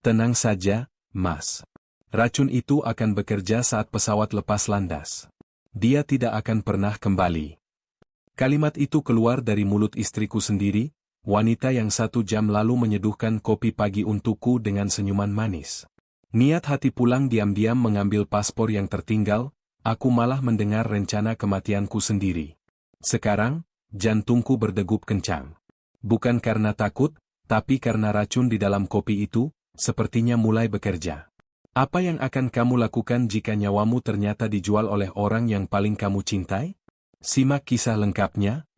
Tenang saja, Mas. Racun itu akan bekerja saat pesawat lepas landas. Dia tidak akan pernah kembali. Kalimat itu keluar dari mulut istriku sendiri, wanita yang 1 jam lalu menyeduhkan kopi pagi untukku dengan senyuman manis. Niat hati pulang diam-diam mengambil paspor yang tertinggal, aku malah mendengar rencana kematianku sendiri. Sekarang, jantungku berdegup kencang. Bukan karena takut, tapi karena racun di dalam kopi itu, sepertinya mulai bekerja. Apa yang akan kamu lakukan jika nyawamu ternyata dijual oleh orang yang paling kamu cintai? Simak kisah lengkapnya.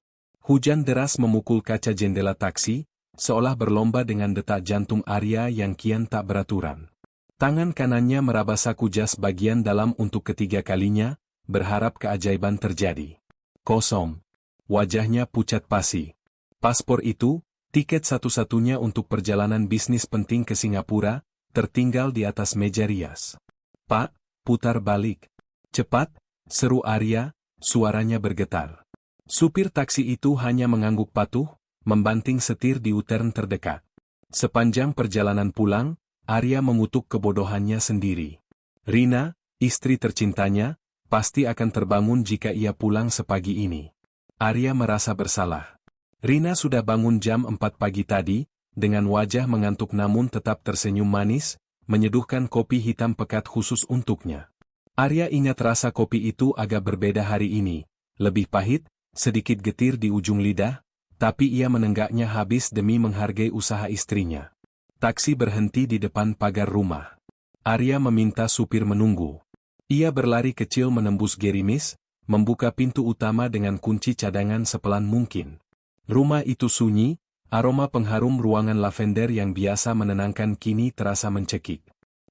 Hujan deras memukul kaca jendela taksi, seolah berlomba dengan detak jantung Arya yang kian tak beraturan. Tangan kanannya meraba saku jas bagian dalam untuk ketiga kalinya, berharap keajaiban terjadi. Kosong. Wajahnya pucat pasi. Paspor itu, tiket satu-satunya untuk perjalanan bisnis penting ke Singapura, tertinggal di atas meja rias. "Pak, putar balik. Cepat," seru Arya, suaranya bergetar. Supir taksi itu hanya mengangguk patuh, membanting setir di U-turn terdekat. Sepanjang perjalanan pulang, Arya mengutuk kebodohannya sendiri. Rina, istri tercintanya, pasti akan terbangun jika ia pulang sepagi ini. Arya merasa bersalah. Rina sudah bangun jam 4 pagi tadi, dengan wajah mengantuk namun tetap tersenyum manis, menyeduhkan kopi hitam pekat khusus untuknya. Arya ingat rasa kopi itu agak berbeda hari ini, lebih pahit, sedikit getir di ujung lidah, tapi ia menenggaknya habis demi menghargai usaha istrinya. Taksi berhenti di depan pagar rumah. Arya meminta supir menunggu. Ia berlari kecil menembus gerimis, membuka pintu utama dengan kunci cadangan sepelan mungkin. Rumah itu sunyi, aroma pengharum ruangan lavender yang biasa menenangkan kini terasa mencekik.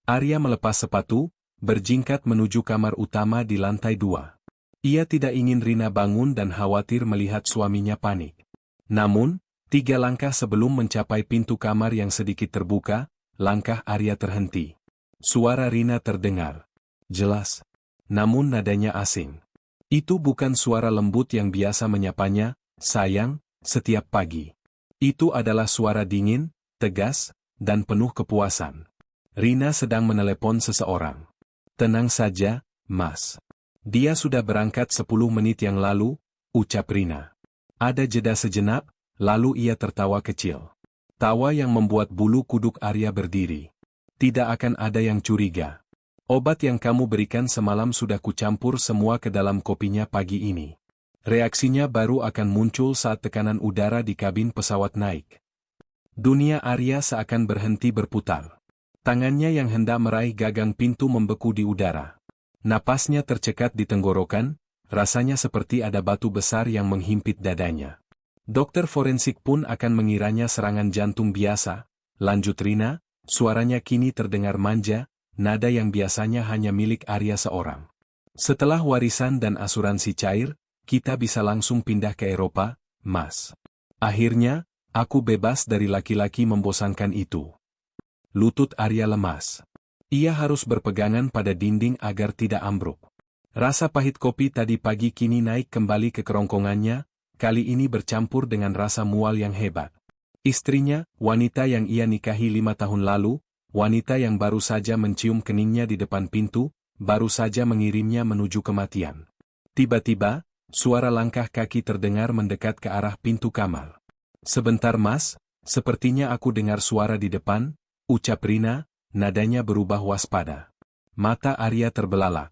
Arya melepas sepatu, berjingkat menuju kamar utama di lantai 2. Ia tidak ingin Rina bangun dan khawatir melihat suaminya panik. Namun, 3 langkah sebelum mencapai pintu kamar yang sedikit terbuka, langkah Arya terhenti. Suara Rina terdengar. Jelas. Namun nadanya asing. Itu bukan suara lembut yang biasa menyapanya, "Sayang," setiap pagi. Itu adalah suara dingin, tegas, dan penuh kepuasan. Rina sedang menelepon seseorang. "Tenang saja, Mas. Dia sudah berangkat 10 menit yang lalu," ucap Rina. Ada jeda sejenak, lalu ia tertawa kecil. Tawa yang membuat bulu kuduk Arya berdiri. "Tidak akan ada yang curiga. Obat yang kamu berikan semalam sudah kucampur semua ke dalam kopinya pagi ini. Reaksinya baru akan muncul saat tekanan udara di kabin pesawat naik." Dunia Arya seakan berhenti berputar. Tangannya yang hendak meraih gagang pintu membeku di udara. Napasnya tercekat di tenggorokan, rasanya seperti ada batu besar yang menghimpit dadanya. "Dokter forensik pun akan mengiranya serangan jantung biasa," lanjut Rina, suaranya kini terdengar manja, nada yang biasanya hanya milik Arya seorang. "Setelah warisan dan asuransi cair, kita bisa langsung pindah ke Eropa, Mas. Akhirnya, aku bebas dari laki-laki membosankan itu." Lutut Arya lemas. Ia harus berpegangan pada dinding agar tidak ambruk. Rasa pahit kopi tadi pagi kini naik kembali ke kerongkongannya, kali ini bercampur dengan rasa mual yang hebat. Istrinya, wanita yang ia nikahi 5 tahun lalu, wanita yang baru saja mencium keningnya di depan pintu, baru saja mengirimnya menuju kematian. Tiba-tiba, suara langkah kaki terdengar mendekat ke arah pintu kamar. "Sebentar Mas, sepertinya aku dengar suara di depan," ucap Rina, nadanya berubah waspada. Mata Arya terbelalak.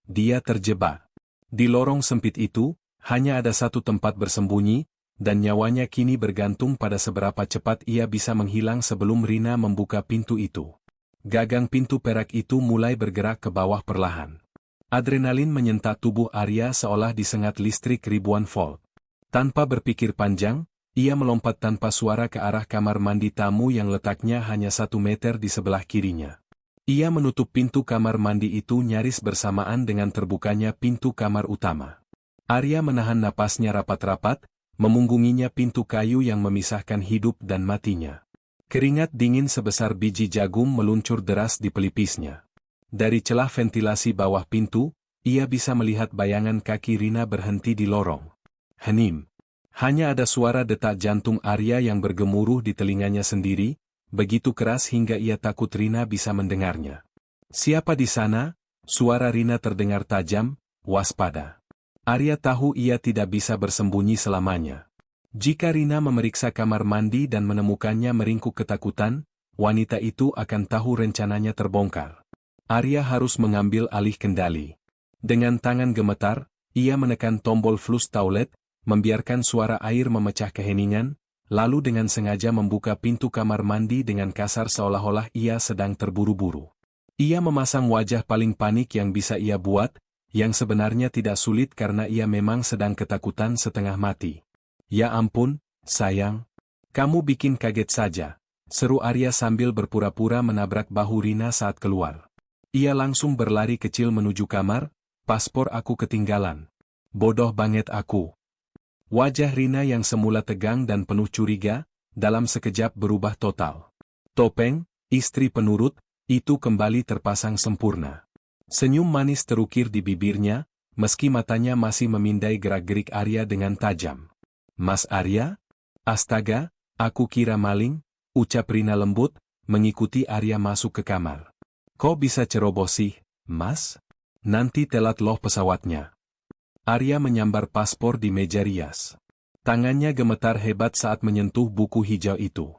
Dia terjebak. Di lorong sempit itu, hanya ada satu tempat bersembunyi, dan nyawanya kini bergantung pada seberapa cepat ia bisa menghilang sebelum Rina membuka pintu itu. Gagang pintu perak itu mulai bergerak ke bawah perlahan. Adrenalin menyentak tubuh Arya seolah disengat listrik ribuan volt. Tanpa berpikir panjang, ia melompat tanpa suara ke arah kamar mandi tamu yang letaknya hanya 1 meter di sebelah kirinya. Ia menutup pintu kamar mandi itu nyaris bersamaan dengan terbukanya pintu kamar utama. Arya menahan napasnya rapat-rapat, memunggunginya pintu kayu yang memisahkan hidup dan matinya. Keringat dingin sebesar biji jagung meluncur deras di pelipisnya. Dari celah ventilasi bawah pintu, ia bisa melihat bayangan kaki Rina berhenti di lorong. Hening. Hanya ada suara detak jantung Arya yang bergemuruh di telinganya sendiri, begitu keras hingga ia takut Rina bisa mendengarnya. "Siapa di sana?" Suara Rina terdengar tajam, "Waspada." Arya tahu ia tidak bisa bersembunyi selamanya. Jika Rina memeriksa kamar mandi dan menemukannya meringkuk ketakutan, wanita itu akan tahu rencananya terbongkar. Arya harus mengambil alih kendali. Dengan tangan gemetar, ia menekan tombol flush toilet, membiarkan suara air memecah keheningan, lalu dengan sengaja membuka pintu kamar mandi dengan kasar seolah-olah ia sedang terburu-buru. Ia memasang wajah paling panik yang bisa ia buat, yang sebenarnya tidak sulit karena ia memang sedang ketakutan setengah mati. "Ya ampun, sayang. Kamu bikin kaget saja," seru Arya sambil berpura-pura menabrak bahu Rina saat keluar. Ia langsung berlari kecil menuju kamar, "Paspor aku ketinggalan. Bodoh banget aku." Wajah Rina yang semula tegang dan penuh curiga, dalam sekejap berubah total. Topeng, istri penurut, itu kembali terpasang sempurna. Senyum manis terukir di bibirnya, meski matanya masih memindai gerak-gerik Arya dengan tajam. "Mas Arya? Astaga, aku kira maling," ucap Rina lembut, mengikuti Arya masuk ke kamar. "Kok bisa ceroboh sih, Mas? Nanti telat loh pesawatnya." Arya menyambar paspor di meja rias. Tangannya gemetar hebat saat menyentuh buku hijau itu.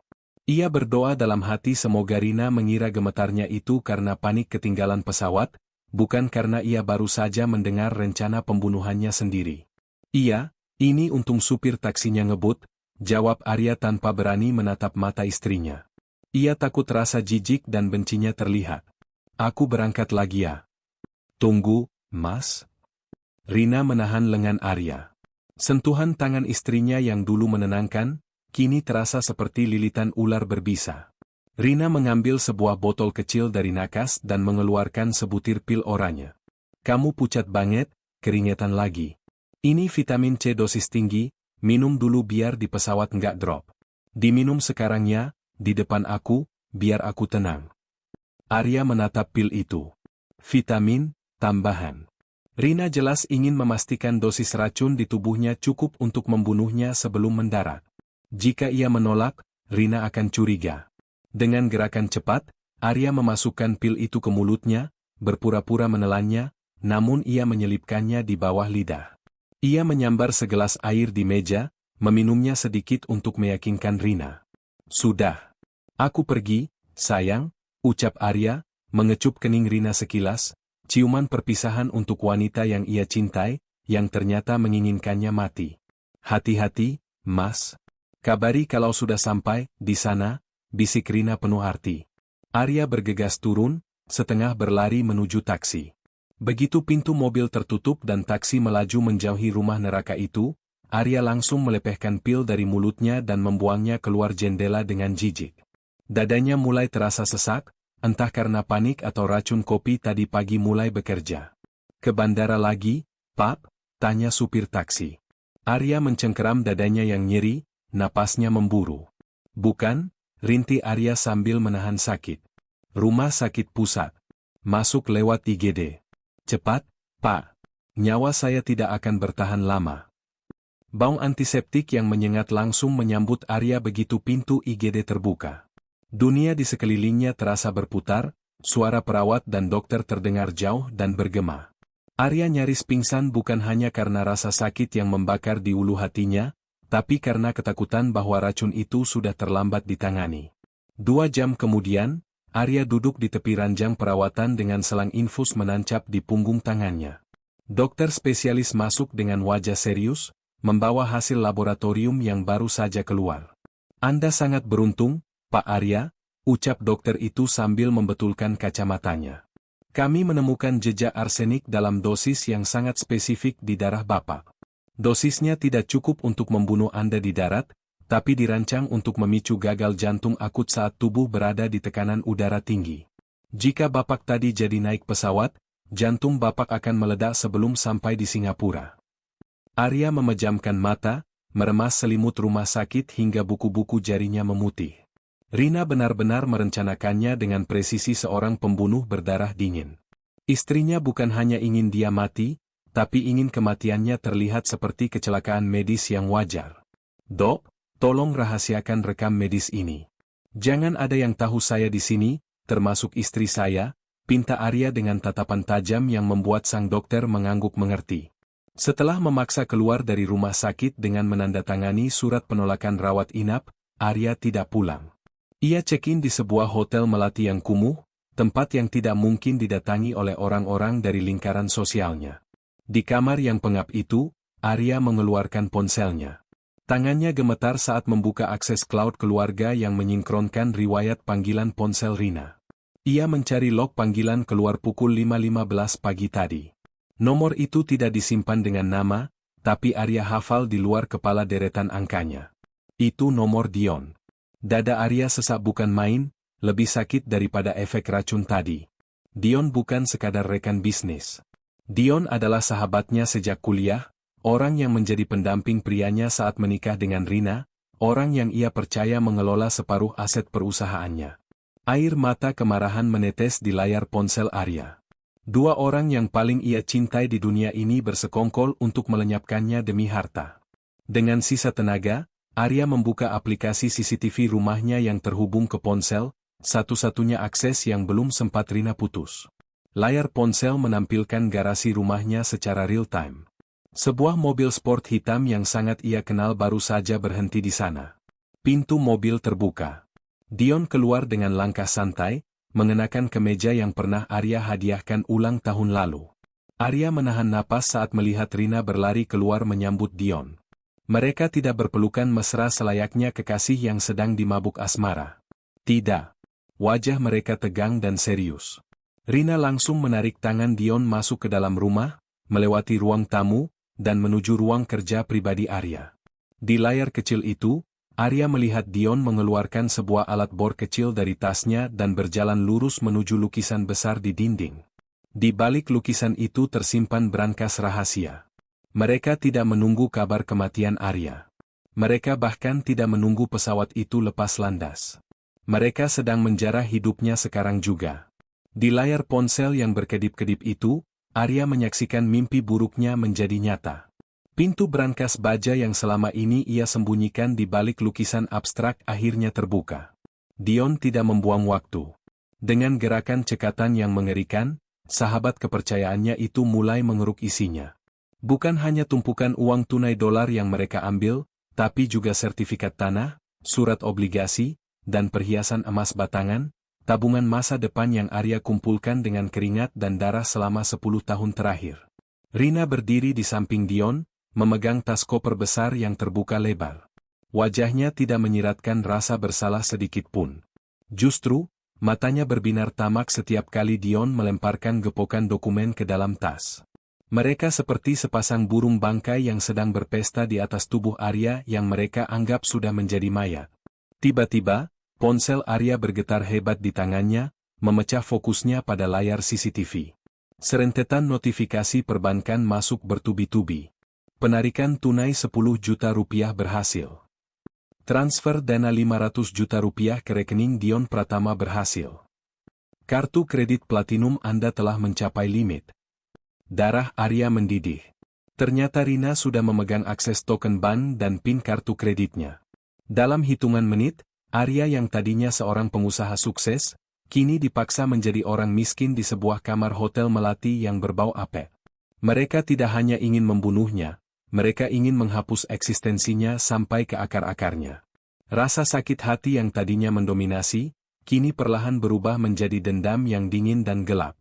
Ia berdoa dalam hati semoga Rina mengira gemetarnya itu karena panik ketinggalan pesawat, bukan karena ia baru saja mendengar rencana pembunuhannya sendiri. "Iya, ini untung supir taksinya ngebut," jawab Arya tanpa berani menatap mata istrinya. Ia takut rasa jijik dan bencinya terlihat. "Aku berangkat lagi ya." "Tunggu, Mas." Rina menahan lengan Arya. Sentuhan tangan istrinya yang dulu menenangkan, kini terasa seperti lilitan ular berbisa. Rina mengambil sebuah botol kecil dari nakas dan mengeluarkan sebutir pil oranye. "Kamu pucat banget, keringetan lagi. Ini vitamin C dosis tinggi, minum dulu biar di pesawat nggak drop. Diminum sekarang ya, di depan aku, biar aku tenang." Arya menatap pil itu. Vitamin tambahan. Rina jelas ingin memastikan dosis racun di tubuhnya cukup untuk membunuhnya sebelum mendarat. Jika ia menolak, Rina akan curiga. Dengan gerakan cepat, Arya memasukkan pil itu ke mulutnya, berpura-pura menelannya, namun ia menyelipkannya di bawah lidah. Ia menyambar segelas air di meja, meminumnya sedikit untuk meyakinkan Rina. "Sudah. Aku pergi, sayang," ucap Arya, mengecup kening Rina sekilas, ciuman perpisahan untuk wanita yang ia cintai, yang ternyata menginginkannya mati. "Hati-hati, Mas. Kabari kalau sudah sampai di sana," bisik Rina penuh arti. Arya bergegas turun, setengah berlari menuju taksi. Begitu pintu mobil tertutup dan taksi melaju menjauhi rumah neraka itu, Arya langsung melepehkan pil dari mulutnya dan membuangnya keluar jendela dengan jijik. Dadanya mulai terasa sesak, entah karena panik atau racun kopi tadi pagi mulai bekerja. "Ke bandara lagi, Pap?" tanya supir taksi. Arya mencengkeram dadanya yang nyeri, napasnya memburu. "Bukan," rintik Arya sambil menahan sakit. "Rumah sakit pusat. Masuk lewat IGD. Cepat, Pak. Nyawa saya tidak akan bertahan lama." Bau antiseptik yang menyengat langsung menyambut Arya begitu pintu IGD terbuka. Dunia di sekelilingnya terasa berputar, suara perawat dan dokter terdengar jauh dan bergema. Arya nyaris pingsan bukan hanya karena rasa sakit yang membakar di ulu hatinya, tapi karena ketakutan bahwa racun itu sudah terlambat ditangani. 2 jam kemudian, Arya duduk di tepi ranjang perawatan dengan selang infus menancap di punggung tangannya. Dokter spesialis masuk dengan wajah serius, membawa hasil laboratorium yang baru saja keluar. "Anda sangat beruntung, Pak Arya," ucap dokter itu sambil membetulkan kacamatanya. "Kami menemukan jejak arsenik dalam dosis yang sangat spesifik di darah Bapak. Dosisnya tidak cukup untuk membunuh Anda di darat, tapi dirancang untuk memicu gagal jantung akut saat tubuh berada di tekanan udara tinggi. Jika Bapak tadi jadi naik pesawat, jantung Bapak akan meledak sebelum sampai di Singapura." Arya memejamkan mata, meremas selimut rumah sakit hingga buku-buku jarinya memutih. Rina benar-benar merencanakannya dengan presisi seorang pembunuh berdarah dingin. Istrinya bukan hanya ingin dia mati, tapi ingin kematiannya terlihat seperti kecelakaan medis yang wajar. "Dok, tolong rahasiakan rekam medis ini. Jangan ada yang tahu saya di sini, termasuk istri saya, pinta Arya dengan tatapan tajam yang membuat sang dokter mengangguk mengerti. Setelah memaksa keluar dari rumah sakit dengan menandatangani surat penolakan rawat inap, Arya tidak pulang. Ia check-in di sebuah hotel melati yang kumuh, tempat yang tidak mungkin didatangi oleh orang-orang dari lingkaran sosialnya. Di kamar yang pengap itu, Arya mengeluarkan ponselnya. Tangannya gemetar saat membuka akses cloud keluarga yang menyinkronkan riwayat panggilan ponsel Rina. Ia mencari log panggilan keluar pukul 5.15 pagi tadi. Nomor itu tidak disimpan dengan nama, tapi Arya hafal di luar kepala deretan angkanya. Itu nomor Dion. Dada Arya sesak bukan main, lebih sakit daripada efek racun tadi. Dion bukan sekadar rekan bisnis. Dion adalah sahabatnya sejak kuliah, orang yang menjadi pendamping prianya saat menikah dengan Rina, orang yang ia percaya mengelola separuh aset perusahaannya. Air mata kemarahan menetes di layar ponsel Arya. Dua orang yang paling ia cintai di dunia ini bersekongkol untuk melenyapkannya demi harta. Dengan sisa tenaga, Arya membuka aplikasi CCTV rumahnya yang terhubung ke ponsel, satu-satunya akses yang belum sempat Rina putus. Layar ponsel menampilkan garasi rumahnya secara real-time. Sebuah mobil sport hitam yang sangat ia kenal baru saja berhenti di sana. Pintu mobil terbuka. Dion keluar dengan langkah santai, mengenakan kemeja yang pernah Arya hadiahkan ulang tahun lalu. Arya menahan napas saat melihat Rina berlari keluar menyambut Dion. Mereka tidak berpelukan mesra selayaknya kekasih yang sedang dimabuk asmara. Tidak. Wajah mereka tegang dan serius. Rina langsung menarik tangan Dion masuk ke dalam rumah, melewati ruang tamu, dan menuju ruang kerja pribadi Arya. Di layar kecil itu, Arya melihat Dion mengeluarkan sebuah alat bor kecil dari tasnya dan berjalan lurus menuju lukisan besar di dinding. Di balik lukisan itu tersimpan brankas rahasia. Mereka tidak menunggu kabar kematian Arya. Mereka bahkan tidak menunggu pesawat itu lepas landas. Mereka sedang menjarah hidupnya sekarang juga. Di layar ponsel yang berkedip-kedip itu, Arya menyaksikan mimpi buruknya menjadi nyata. Pintu brankas baja yang selama ini ia sembunyikan di balik lukisan abstrak akhirnya terbuka. Dion tidak membuang waktu. Dengan gerakan cekatan yang mengerikan, sahabat kepercayaannya itu mulai mengeruk isinya. Bukan hanya tumpukan uang tunai dolar yang mereka ambil, tapi juga sertifikat tanah, surat obligasi, dan perhiasan emas batangan, tabungan masa depan yang Arya kumpulkan dengan keringat dan darah selama 10 tahun terakhir. Rina berdiri di samping Dion, memegang tas koper besar yang terbuka lebar. Wajahnya tidak menyiratkan rasa bersalah sedikit pun. Justru, matanya berbinar tamak setiap kali Dion melemparkan gepokan dokumen ke dalam tas. Mereka seperti sepasang burung bangkai yang sedang berpesta di atas tubuh Arya yang mereka anggap sudah menjadi mayat. Tiba-tiba, ponsel Arya bergetar hebat di tangannya, memecah fokusnya pada layar CCTV. Serentetan notifikasi perbankan masuk bertubi-tubi. Penarikan tunai 10 juta rupiah berhasil. Transfer dana 500 juta rupiah ke rekening Dion Pratama berhasil. Kartu kredit platinum Anda telah mencapai limit. Darah Arya mendidih. Ternyata Rina sudah memegang akses token bank dan PIN kartu kreditnya. Dalam hitungan menit, Arya yang tadinya seorang pengusaha sukses, kini dipaksa menjadi orang miskin di sebuah kamar hotel melati yang berbau apek. Mereka tidak hanya ingin membunuhnya, mereka ingin menghapus eksistensinya sampai ke akar-akarnya. Rasa sakit hati yang tadinya mendominasi, kini perlahan berubah menjadi dendam yang dingin dan gelap.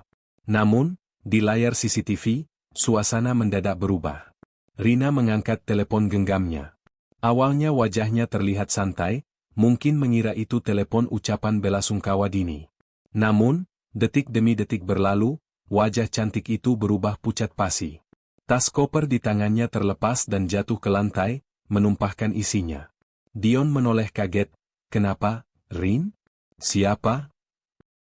Namun, di layar CCTV, suasana mendadak berubah. Rina mengangkat telepon genggamnya. Awalnya wajahnya terlihat santai, mungkin mengira itu telepon ucapan belasungkawa dini. Namun, detik demi detik berlalu, wajah cantik itu berubah pucat pasi. Tas koper di tangannya terlepas dan jatuh ke lantai, menumpahkan isinya. Dion menoleh kaget, "Kenapa, Rin? Siapa?"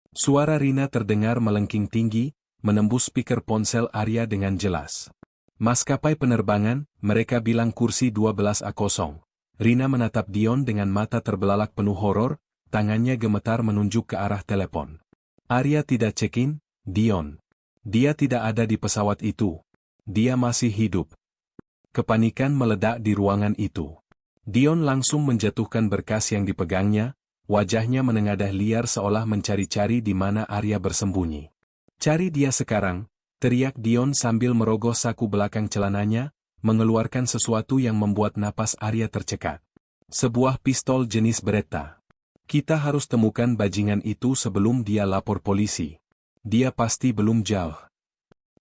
Suara Rina terdengar melengking tinggi, menembus speaker ponsel Arya dengan jelas. "Maskapai penerbangan, mereka bilang kursi 12A kosong." Rina menatap Dion dengan mata terbelalak penuh horor, tangannya gemetar menunjuk ke arah telepon. "Arya tidak check-in, Dion. Dia tidak ada di pesawat itu. Dia masih hidup." Kepanikan meledak di ruangan itu. Dion langsung menjatuhkan berkas yang dipegangnya, wajahnya menengadah liar seolah mencari-cari di mana Arya bersembunyi. "Cari dia sekarang," teriak Dion sambil merogoh saku belakang celananya, mengeluarkan sesuatu yang membuat napas Arya tercekat. Sebuah pistol jenis Beretta. "Kita harus temukan bajingan itu sebelum dia lapor polisi. Dia pasti belum jauh."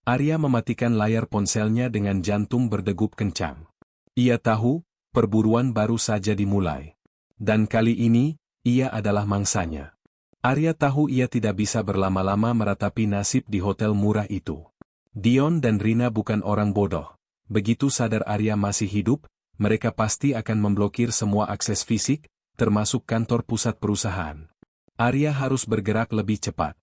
Arya mematikan layar ponselnya dengan jantung berdegup kencang. Ia tahu, perburuan baru saja dimulai. Dan kali ini, ia adalah mangsanya. Arya tahu ia tidak bisa berlama-lama meratapi nasib di hotel murah itu. Dion dan Rina bukan orang bodoh. Begitu sadar Arya masih hidup, mereka pasti akan memblokir semua akses fisik, termasuk kantor pusat perusahaan. Arya harus bergerak lebih cepat.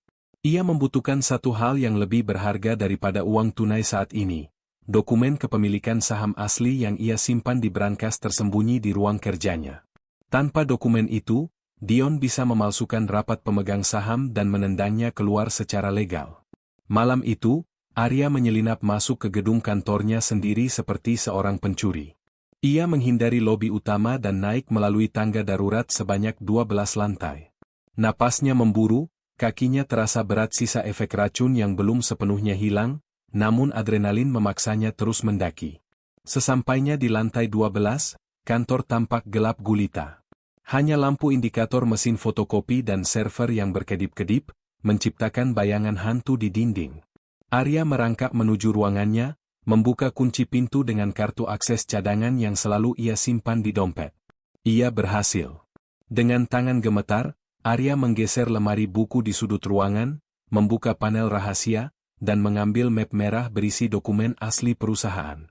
Ia membutuhkan satu hal yang lebih berharga daripada uang tunai saat ini. Dokumen kepemilikan saham asli yang ia simpan di brankas tersembunyi di ruang kerjanya. Tanpa dokumen itu, Dion bisa memalsukan rapat pemegang saham dan menendangnya keluar secara legal. Malam itu, Arya menyelinap masuk ke gedung kantornya sendiri seperti seorang pencuri. Ia menghindari lobi utama dan naik melalui tangga darurat sebanyak 12 lantai. Napasnya memburu, kakinya terasa berat sisa efek racun yang belum sepenuhnya hilang, namun adrenalin memaksanya terus mendaki. Sesampainya di lantai 12, kantor tampak gelap gulita. Hanya lampu indikator mesin fotokopi dan server yang berkedip-kedip, menciptakan bayangan hantu di dinding. Arya merangkak menuju ruangannya, membuka kunci pintu dengan kartu akses cadangan yang selalu ia simpan di dompet. Ia berhasil. Dengan tangan gemetar, Arya menggeser lemari buku di sudut ruangan, membuka panel rahasia, dan mengambil map merah berisi dokumen asli perusahaan.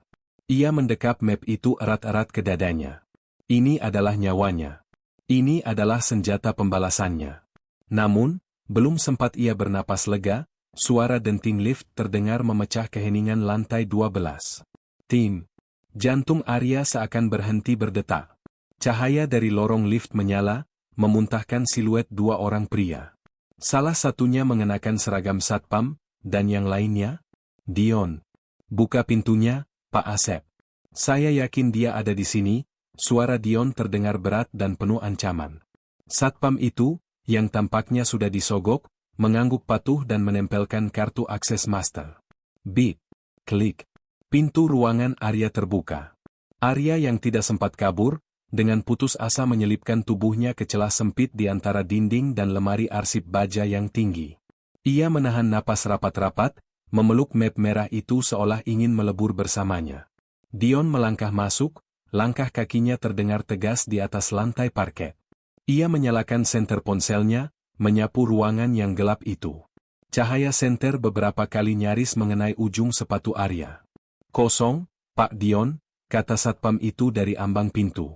Ia mendekap map itu erat-erat ke dadanya. Ini adalah nyawanya. Ini adalah senjata pembalasannya. Namun, belum sempat ia bernapas lega, suara denting lift terdengar memecah keheningan lantai 12. "Tim." Jantung Arya seakan berhenti berdetak. Cahaya dari lorong lift menyala, memuntahkan siluet dua orang pria. Salah satunya mengenakan seragam satpam, dan yang lainnya? "Dion. Buka pintunya, Pak Asep." "Saya yakin dia ada di sini." Suara Dion terdengar berat dan penuh ancaman. Satpam itu, yang tampaknya sudah disogok, mengangguk patuh dan menempelkan kartu akses master. Bip. Klik. Pintu ruangan Arya terbuka. Arya yang tidak sempat kabur, dengan putus asa menyelipkan tubuhnya ke celah sempit di antara dinding dan lemari arsip baja yang tinggi. Ia menahan napas rapat-rapat, memeluk map merah itu seolah ingin melebur bersamanya. Dion melangkah masuk, langkah kakinya terdengar tegas di atas lantai parket. Ia menyalakan senter ponselnya, menyapu ruangan yang gelap itu. Cahaya senter beberapa kali nyaris mengenai ujung sepatu Arya. "Kosong, Pak Dion," kata satpam itu dari ambang pintu.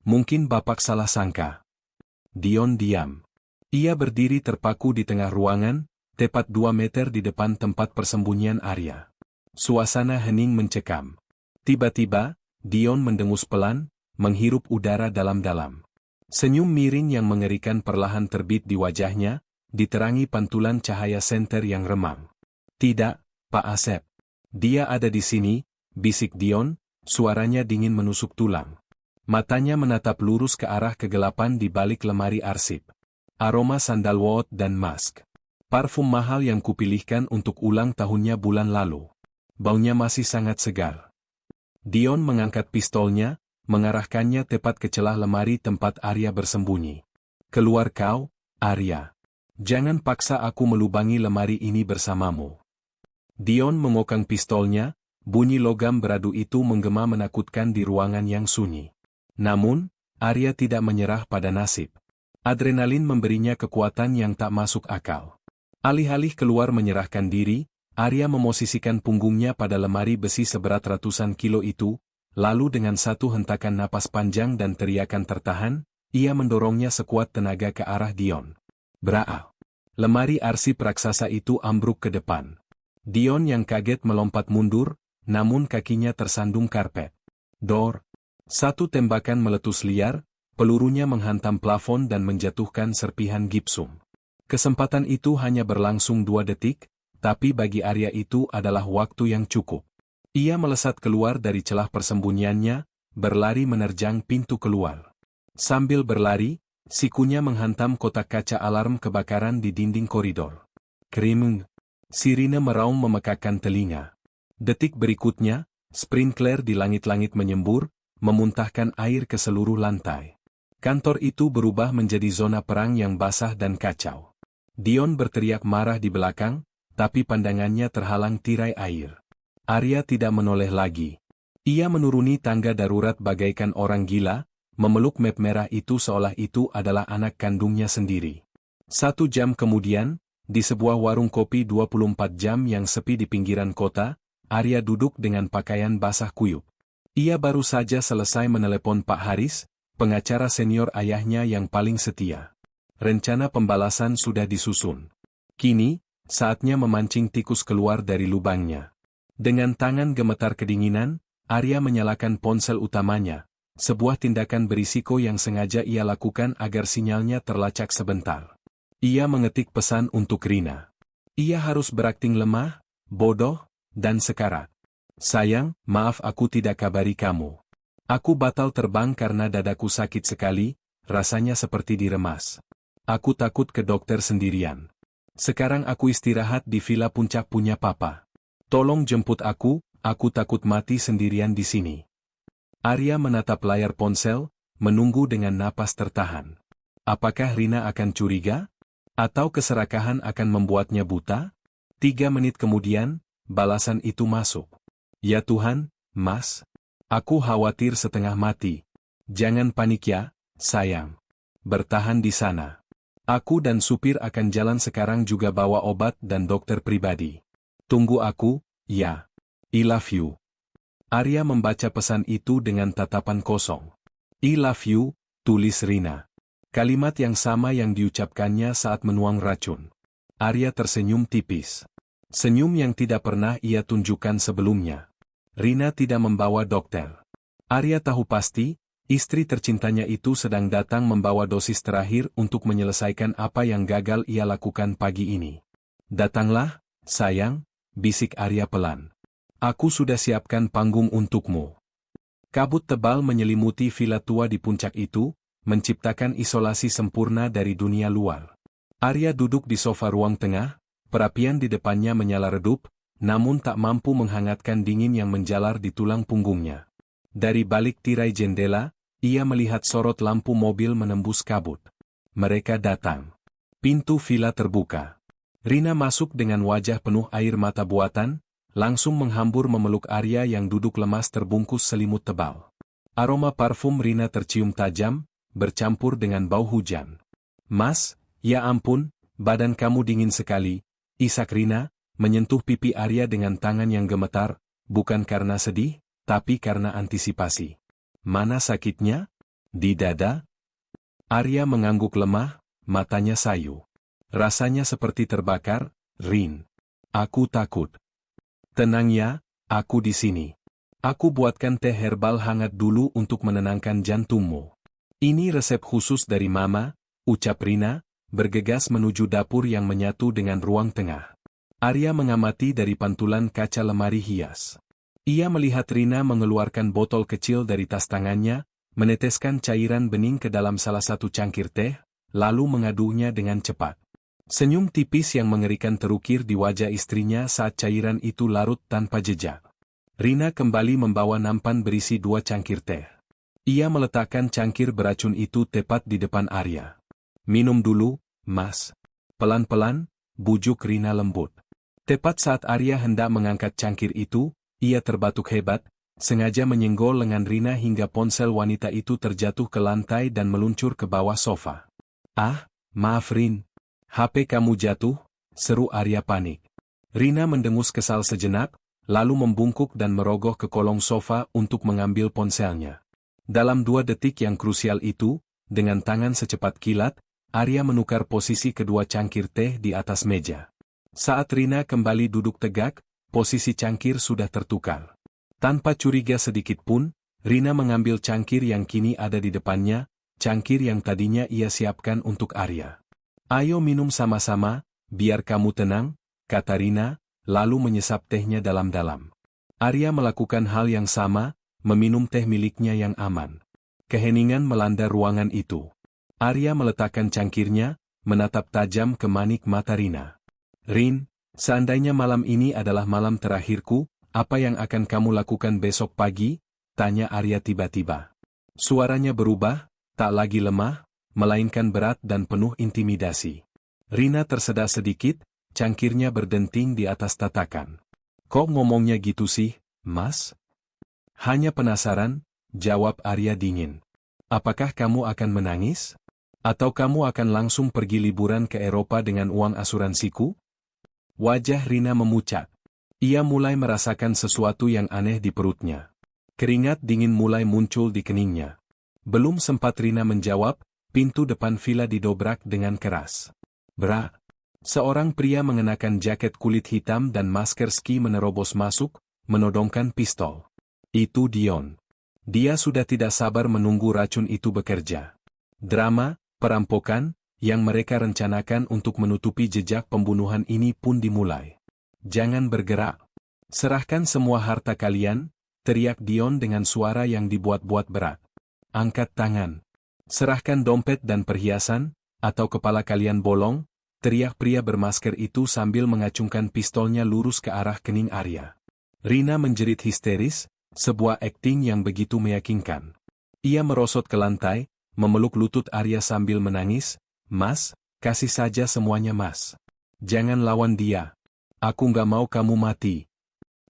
"Mungkin Bapak salah sangka." Dion diam. Ia berdiri terpaku di tengah ruangan, tepat 2 meter di depan tempat persembunyian Arya. Suasana hening mencekam. Tiba-tiba, Dion mendengus pelan, menghirup udara dalam-dalam. Senyum miring yang mengerikan perlahan terbit di wajahnya, diterangi pantulan cahaya senter yang remang. "Tidak, Pak Asep. Dia ada di sini," bisik Dion, suaranya dingin menusuk tulang. Matanya menatap lurus ke arah kegelapan di balik lemari arsip. Aroma sandalwood dan musk. Parfum mahal yang kupilihkan untuk ulang tahunnya bulan lalu. Baunya masih sangat segar. Dion mengangkat pistolnya, mengarahkannya tepat ke celah lemari tempat Arya bersembunyi. "Keluar kau, Arya. Jangan paksa aku melubangi lemari ini bersamamu." Dion mengokang pistolnya, bunyi logam beradu itu menggema menakutkan di ruangan yang sunyi. Namun, Arya tidak menyerah pada nasib. Adrenalin memberinya kekuatan yang tak masuk akal. Alih-alih keluar menyerahkan diri, Arya memosisikan punggungnya pada lemari besi seberat ratusan kilo itu, lalu dengan satu hentakan napas panjang dan teriakan tertahan, ia mendorongnya sekuat tenaga ke arah Dion. Braah! Lemari arsip raksasa itu ambruk ke depan. Dion yang kaget melompat mundur, namun kakinya tersandung karpet. Dor! Satu tembakan meletus liar, pelurunya menghantam plafon dan menjatuhkan serpihan gipsum. Kesempatan itu hanya berlangsung 2 detik, tapi bagi Arya itu adalah waktu yang cukup. Ia melesat keluar dari celah persembunyiannya, berlari menerjang pintu keluar. Sambil berlari, Sikunya menghantam kotak kaca alarm kebakaran di dinding koridor. Krimeng. Sirine meraung memekakkan telinga. Detik berikutnya, sprinkler di langit-langit menyembur, memuntahkan air ke seluruh lantai. Kantor itu berubah menjadi zona perang yang basah dan kacau. Dion berteriak marah di belakang, tapi pandangannya terhalang tirai air. Arya tidak menoleh lagi. Ia menuruni tangga darurat bagaikan orang gila, memeluk map merah itu seolah itu adalah anak kandungnya sendiri. 1 jam kemudian, di sebuah warung kopi 24 jam yang sepi di pinggiran kota, Arya duduk dengan pakaian basah kuyup. Ia baru saja selesai menelepon Pak Haris, pengacara senior ayahnya yang paling setia. Rencana pembalasan sudah disusun. Kini, saatnya memancing tikus keluar dari lubangnya. Dengan tangan gemetar kedinginan, Arya menyalakan ponsel utamanya, sebuah tindakan berisiko yang sengaja ia lakukan agar sinyalnya terlacak sebentar. Ia mengetik pesan untuk Rina. Ia harus berakting lemah, bodoh, dan sekarat. Sayang, maaf aku tidak kabari kamu. Aku batal terbang karena dadaku sakit sekali, rasanya seperti diremas. Aku takut ke dokter sendirian. Sekarang aku istirahat di villa puncak punya papa. Tolong jemput aku takut mati sendirian di sini. Arya menatap layar ponsel, menunggu dengan napas tertahan. Apakah Rina akan curiga? Atau keserakahan akan membuatnya buta? 3 menit kemudian, balasan itu masuk. Ya Tuhan, Mas. Aku khawatir setengah mati. Jangan panik ya, sayang. Bertahan di sana. Aku dan supir akan jalan sekarang juga bawa obat dan dokter pribadi. Tunggu aku, ya. I love you. Arya membaca pesan itu dengan tatapan kosong. I love you, tulis Rina. Kalimat yang sama yang diucapkannya saat menuang racun. Arya tersenyum tipis. Senyum yang tidak pernah ia tunjukkan sebelumnya. Rina tidak membawa dokter. Arya tahu pasti, istri tercintanya itu sedang datang membawa dosis terakhir untuk menyelesaikan apa yang gagal ia lakukan pagi ini. Datanglah, sayang, bisik Arya pelan. Aku sudah siapkan panggung untukmu. Kabut tebal menyelimuti villa tua di puncak itu, menciptakan isolasi sempurna dari dunia luar. Arya duduk di sofa ruang tengah, perapian di depannya menyala redup, namun tak mampu menghangatkan dingin yang menjalar di tulang punggungnya. Dari balik tirai jendela, ia melihat sorot lampu mobil menembus kabut. Mereka datang. Pintu villa terbuka. Rina masuk dengan wajah penuh air mata buatan, langsung menghambur memeluk Arya yang duduk lemas terbungkus selimut tebal. Aroma parfum Rina tercium tajam, bercampur dengan bau hujan. Mas, ya ampun, badan kamu dingin sekali, isak Rina, menyentuh pipi Arya dengan tangan yang gemetar, bukan karena sedih, tapi karena antisipasi. Mana sakitnya? Di dada? Arya mengangguk lemah, matanya sayu. Rasanya seperti terbakar, Rin. Aku takut. Tenang ya, aku di sini. Aku buatkan teh herbal hangat dulu untuk menenangkan jantungmu. Ini resep khusus dari Mama, ucap Rina, bergegas menuju dapur yang menyatu dengan ruang tengah. Arya mengamati dari pantulan kaca lemari hias. Ia melihat Rina mengeluarkan botol kecil dari tas tangannya, meneteskan cairan bening ke dalam salah satu cangkir teh, lalu mengaduknya dengan cepat. Senyum tipis yang mengerikan terukir di wajah istrinya saat cairan itu larut tanpa jejak. Rina kembali membawa nampan berisi 2 cangkir teh. Ia meletakkan cangkir beracun itu tepat di depan Arya. Minum dulu, Mas. Pelan-pelan, bujuk Rina lembut. Tepat saat Arya hendak mengangkat cangkir itu, ia terbatuk hebat, sengaja menyenggol lengan Rina hingga ponsel wanita itu terjatuh ke lantai dan meluncur ke bawah sofa. Ah, maaf Rin. HP kamu jatuh, seru Arya panik. Rina mendengus kesal sejenak, lalu membungkuk dan merogoh ke kolong sofa untuk mengambil ponselnya. Dalam 2 detik yang krusial itu, dengan tangan secepat kilat, Arya menukar posisi kedua cangkir teh di atas meja. Saat Rina kembali duduk tegak, posisi cangkir sudah tertukar. Tanpa curiga sedikit pun, Rina mengambil cangkir yang kini ada di depannya, cangkir yang tadinya ia siapkan untuk Arya. Ayo minum sama-sama, biar kamu tenang, kata Rina, lalu menyesap tehnya dalam-dalam. Arya melakukan hal yang sama, meminum teh miliknya yang aman. Keheningan melanda ruangan itu. Arya meletakkan cangkirnya, menatap tajam ke manik mata Rina. Rin, seandainya malam ini adalah malam terakhirku, apa yang akan kamu lakukan besok pagi? Tanya Arya tiba-tiba. Suaranya berubah, tak lagi lemah, melainkan berat dan penuh intimidasi. Rina tersedak sedikit, cangkirnya berdenting di atas tatakan. Kok ngomongnya gitu sih, Mas? Hanya penasaran, jawab Arya dingin. Apakah kamu akan menangis? Atau kamu akan langsung pergi liburan ke Eropa dengan uang asuransiku? Wajah Rina memucat. Ia mulai merasakan sesuatu yang aneh di perutnya. Keringat dingin mulai muncul di keningnya. Belum sempat Rina menjawab, pintu depan villa didobrak dengan keras. Bra! Seorang pria mengenakan jaket kulit hitam dan masker ski menerobos masuk, menodongkan pistol. Itu Dion. Dia sudah tidak sabar menunggu racun itu bekerja. Drama, perampokan, yang mereka rencanakan untuk menutupi jejak pembunuhan ini pun dimulai. Jangan bergerak. Serahkan semua harta kalian, teriak Dion dengan suara yang dibuat-buat berat. Angkat tangan. Serahkan dompet dan perhiasan, atau kepala kalian bolong, teriak pria bermasker itu sambil mengacungkan pistolnya lurus ke arah kening Arya. Rina menjerit histeris, sebuah akting yang begitu meyakinkan. Ia merosot ke lantai, memeluk lutut Arya sambil menangis, Mas, kasih saja semuanya Mas. Jangan lawan dia. Aku nggak mau kamu mati.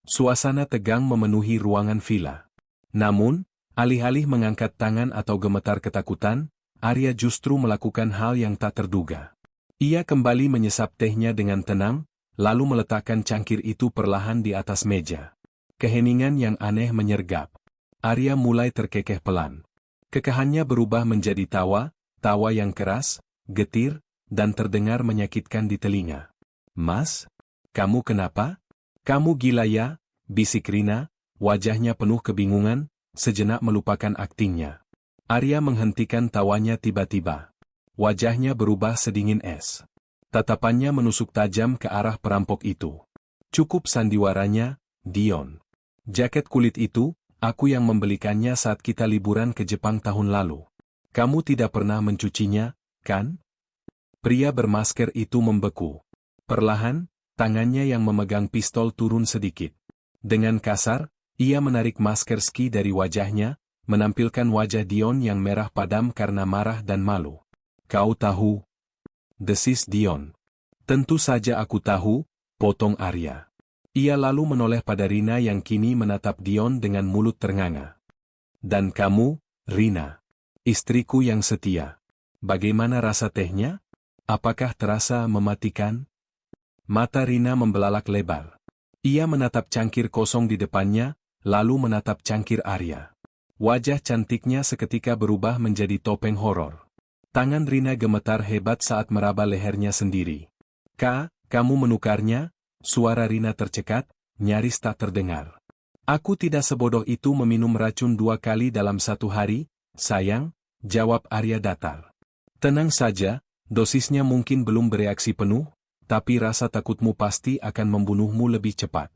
Suasana tegang memenuhi ruangan villa. Namun, alih-alih mengangkat tangan atau gemetar ketakutan, Arya justru melakukan hal yang tak terduga. Ia kembali menyesap tehnya dengan tenang, lalu meletakkan cangkir itu perlahan di atas meja. Keheningan yang aneh menyergap. Arya mulai terkekeh pelan. Kekahannya berubah menjadi tawa, tawa yang keras, getir, dan terdengar menyakitkan di telinga. Mas? Kamu kenapa? Kamu gila ya? Bisik Rina, wajahnya penuh kebingungan, sejenak melupakan aktingnya. Arya menghentikan tawanya tiba-tiba. Wajahnya berubah sedingin es. Tatapannya menusuk tajam ke arah perampok itu. Cukup sandiwaranya, Dion. Jaket kulit itu, aku yang membelikannya saat kita liburan ke Jepang tahun lalu. Kamu tidak pernah mencucinya, kan? Pria bermasker itu membeku. Perlahan, tangannya yang memegang pistol turun sedikit. Dengan kasar, ia menarik masker ski dari wajahnya, menampilkan wajah Dion yang merah padam karena marah dan malu. Kau tahu? Desis Dion. Tentu saja aku tahu, potong Arya. Ia lalu menoleh pada Rina yang kini menatap Dion dengan mulut ternganga. Dan kamu, Rina. Istriku yang setia. Bagaimana rasa tehnya? Apakah terasa mematikan? Mata Rina membelalak lebar. Ia menatap cangkir kosong di depannya, lalu menatap cangkir Arya. Wajah cantiknya seketika berubah menjadi topeng horor. Tangan Rina gemetar hebat saat meraba lehernya sendiri. Kamu menukarnya? Suara Rina tercekat, nyaris tak terdengar. Aku tidak sebodoh itu meminum racun 2 kali dalam 1 hari, sayang, jawab Arya datar. Tenang saja, dosisnya mungkin belum bereaksi penuh, tapi rasa takutmu pasti akan membunuhmu lebih cepat.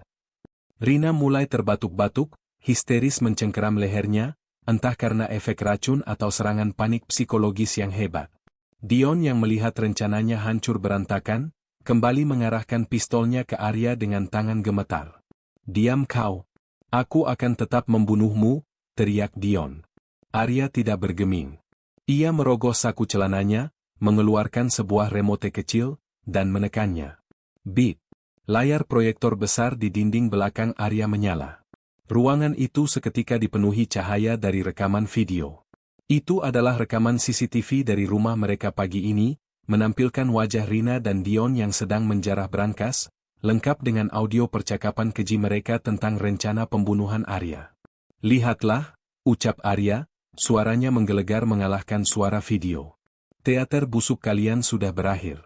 Rina mulai terbatuk-batuk, histeris mencengkeram lehernya, entah karena efek racun atau serangan panik psikologis yang hebat. Dion yang melihat rencananya hancur berantakan, kembali mengarahkan pistolnya ke Arya dengan tangan gemetar. Diam kau. Aku akan tetap membunuhmu, teriak Dion. Arya tidak bergeming. Ia merogoh saku celananya, mengeluarkan sebuah remote kecil, dan menekannya. Beep. Layar proyektor besar di dinding belakang Arya menyala. Ruangan itu seketika dipenuhi cahaya dari rekaman video. Itu adalah rekaman CCTV dari rumah mereka pagi ini, menampilkan wajah Rina dan Dion yang sedang menjarah brankas, lengkap dengan audio percakapan keji mereka tentang rencana pembunuhan Arya. Lihatlah, ucap Arya, suaranya menggelegar mengalahkan suara video. Teater busuk kalian sudah berakhir.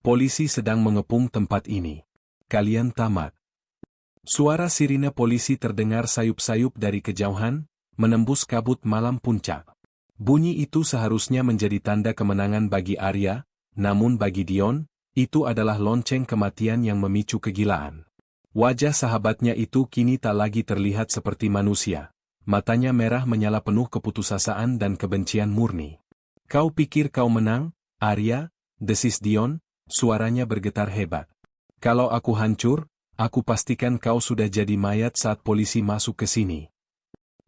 Polisi sedang mengepung tempat ini. Kalian tamat. Suara sirine polisi terdengar sayup-sayup dari kejauhan, menembus kabut malam puncak. Bunyi itu seharusnya menjadi tanda kemenangan bagi Arya, namun bagi Dion, itu adalah lonceng kematian yang memicu kegilaan. Wajah sahabatnya itu kini tak lagi terlihat seperti manusia. Matanya merah menyala penuh keputusasaan dan kebencian murni. Kau pikir kau menang, Arya? Desis Dion, suaranya bergetar hebat. Kalau aku hancur, aku pastikan kau sudah jadi mayat saat polisi masuk ke sini.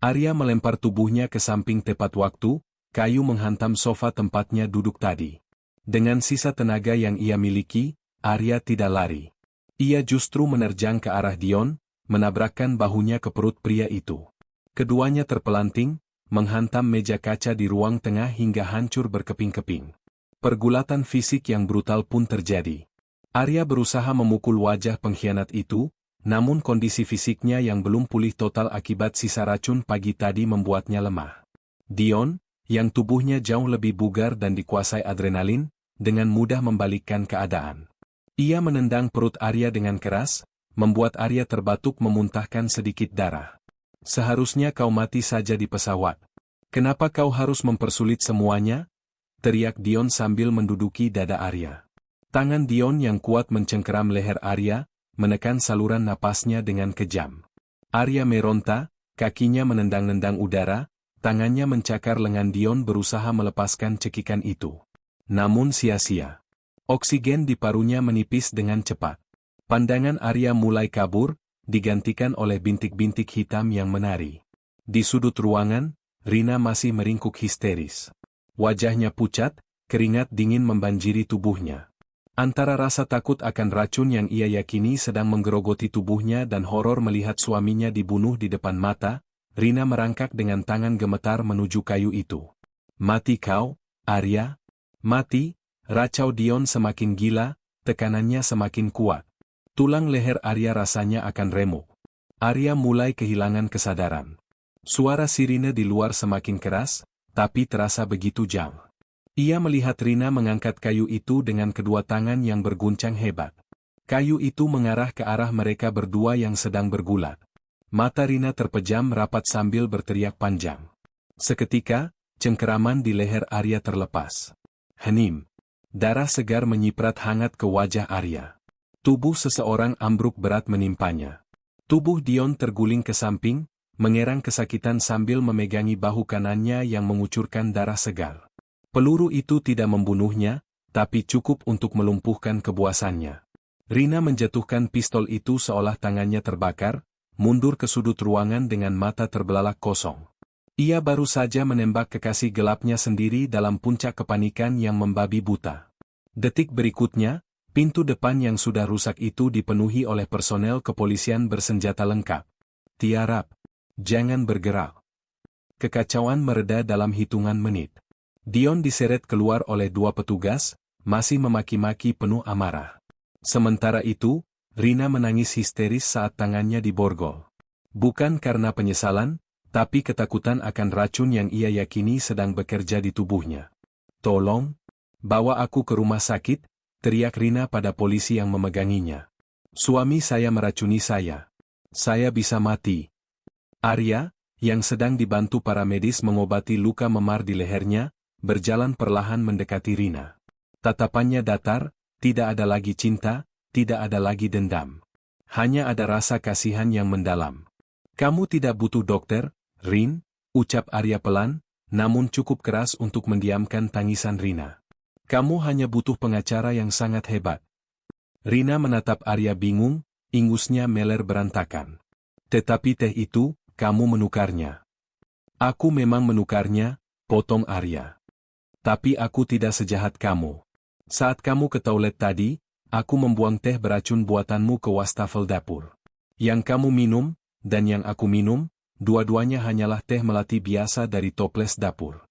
Arya melempar tubuhnya ke samping tepat waktu, kayu menghantam sofa tempatnya duduk tadi. Dengan sisa tenaga yang ia miliki, Arya tidak lari. Ia justru menerjang ke arah Dion, menabrakkan bahunya ke perut pria itu. Keduanya terpelanting, menghantam meja kaca di ruang tengah hingga hancur berkeping-keping. Pergulatan fisik yang brutal pun terjadi. Arya berusaha memukul wajah pengkhianat itu, namun kondisi fisiknya yang belum pulih total akibat sisa racun pagi tadi membuatnya lemah. Dion, yang tubuhnya jauh lebih bugar dan dikuasai adrenalin, dengan mudah membalikkan keadaan. Ia menendang perut Arya dengan keras, membuat Arya terbatuk memuntahkan sedikit darah. Seharusnya kau mati saja di pesawat. Kenapa kau harus mempersulit semuanya? Teriak Dion sambil menduduki dada Arya. Tangan Dion yang kuat mencengkeram leher Arya, menekan saluran napasnya dengan kejam. Arya meronta, kakinya menendang-nendang udara, tangannya mencakar lengan Dion berusaha melepaskan cekikan itu. Namun sia-sia. Oksigen di parunya menipis dengan cepat. Pandangan Arya mulai kabur, digantikan oleh bintik-bintik hitam yang menari. Di sudut ruangan, Rina masih meringkuk histeris. Wajahnya pucat, keringat dingin membanjiri tubuhnya. Antara rasa takut akan racun yang ia yakini sedang menggerogoti tubuhnya dan horor melihat suaminya dibunuh di depan mata, Rina merangkak dengan tangan gemetar menuju kayu itu. Mati kau, Arya? Mati, racau Dion semakin gila, tekanannya semakin kuat. Tulang leher Arya rasanya akan remuk. Arya mulai kehilangan kesadaran. Suara sirine di luar semakin keras, tapi terasa begitu jauh. Ia melihat Rina mengangkat kayu itu dengan kedua tangan yang berguncang hebat. Kayu itu mengarah ke arah mereka berdua yang sedang bergulat. Mata Rina terpejam rapat sambil berteriak panjang. Seketika, cengkeraman di leher Arya terlepas. Hening. Darah segar menyiprat hangat ke wajah Arya. Tubuh seseorang ambruk berat menimpanya. Tubuh Dion terguling ke samping, mengerang kesakitan sambil memegangi bahu kanannya yang mengucurkan darah segar. Peluru itu tidak membunuhnya, tapi cukup untuk melumpuhkan kebuasannya. Rina menjatuhkan pistol itu seolah tangannya terbakar, mundur ke sudut ruangan dengan mata terbelalak kosong. Ia baru saja menembak kekasih gelapnya sendiri dalam puncak kepanikan yang membabi buta. Detik berikutnya, pintu depan yang sudah rusak itu dipenuhi oleh personel kepolisian bersenjata lengkap. Tiarap, jangan bergerak. Kekacauan mereda dalam hitungan menit. Dion diseret keluar oleh dua petugas, masih memaki-maki penuh amarah. Sementara itu, Rina menangis histeris saat tangannya diborgol. Bukan karena penyesalan, tapi ketakutan akan racun yang ia yakini sedang bekerja di tubuhnya. Tolong, bawa aku ke rumah sakit, teriak Rina pada polisi yang memeganginya. Suami saya meracuni saya. Saya bisa mati. Arya, yang sedang dibantu para medis mengobati luka memar di lehernya, berjalan perlahan mendekati Rina. Tatapannya datar, tidak ada lagi cinta, tidak ada lagi dendam. Hanya ada rasa kasihan yang mendalam. Kamu tidak butuh dokter, Rin, ucap Arya pelan, namun cukup keras untuk mendiamkan tangisan Rina. Kamu hanya butuh pengacara yang sangat hebat. Rina menatap Arya bingung, ingusnya meler berantakan. Tetapi teh itu, kamu menukarnya. Aku memang menukarnya, potong Arya. Tapi aku tidak sejahat kamu. Saat kamu ke toilet tadi, aku membuang teh beracun buatanmu ke wastafel dapur. Yang kamu minum, dan yang aku minum, dua-duanya hanyalah teh melati biasa dari toples dapur.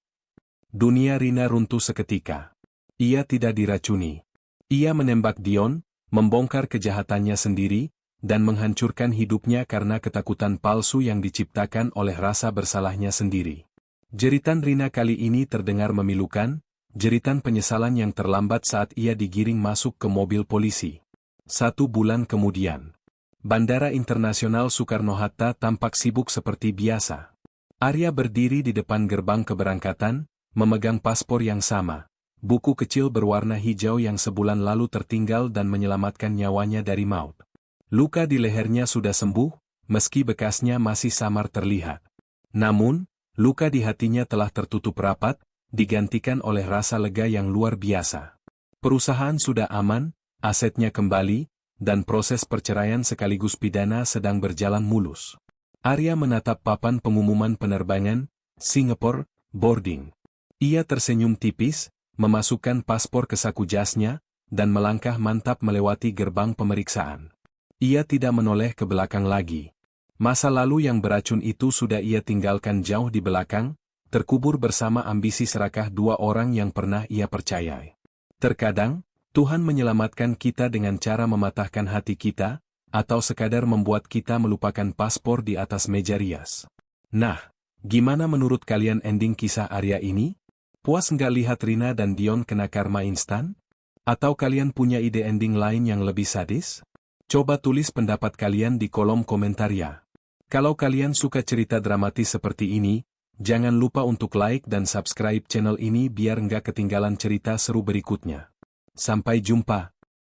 Dunia Rina runtuh seketika. Ia tidak diracuni. Ia menembak Dion, membongkar kejahatannya sendiri, dan menghancurkan hidupnya karena ketakutan palsu yang diciptakan oleh rasa bersalahnya sendiri. Jeritan Rina kali ini terdengar memilukan, jeritan penyesalan yang terlambat saat ia digiring masuk ke mobil polisi. 1 bulan kemudian, Bandara Internasional Soekarno-Hatta tampak sibuk seperti biasa. Arya berdiri di depan gerbang keberangkatan, memegang paspor yang sama, buku kecil berwarna hijau yang sebulan lalu tertinggal dan menyelamatkan nyawanya dari maut. Luka di lehernya sudah sembuh, meski bekasnya masih samar terlihat. Namun, luka di hatinya telah tertutup rapat, digantikan oleh rasa lega yang luar biasa. Perusahaan sudah aman, asetnya kembali, dan proses perceraian sekaligus pidana sedang berjalan mulus. Arya menatap papan pengumuman penerbangan, Singapore, boarding. Ia tersenyum tipis, memasukkan paspor ke saku jasnya, dan melangkah mantap melewati gerbang pemeriksaan. Ia tidak menoleh ke belakang lagi. Masa lalu yang beracun itu sudah ia tinggalkan jauh di belakang, terkubur bersama ambisi serakah dua orang yang pernah ia percayai. Terkadang, Tuhan menyelamatkan kita dengan cara mematahkan hati kita, atau sekadar membuat kita melupakan paspor di atas meja rias. Nah, gimana menurut kalian ending kisah Arya ini? Puas nggak lihat Rina dan Dion kena karma instan? Atau kalian punya ide ending lain yang lebih sadis? Coba tulis pendapat kalian di kolom komentar ya. Kalau kalian suka cerita dramatis seperti ini, jangan lupa untuk like dan subscribe channel ini biar nggak ketinggalan cerita seru berikutnya. Sampai jumpa.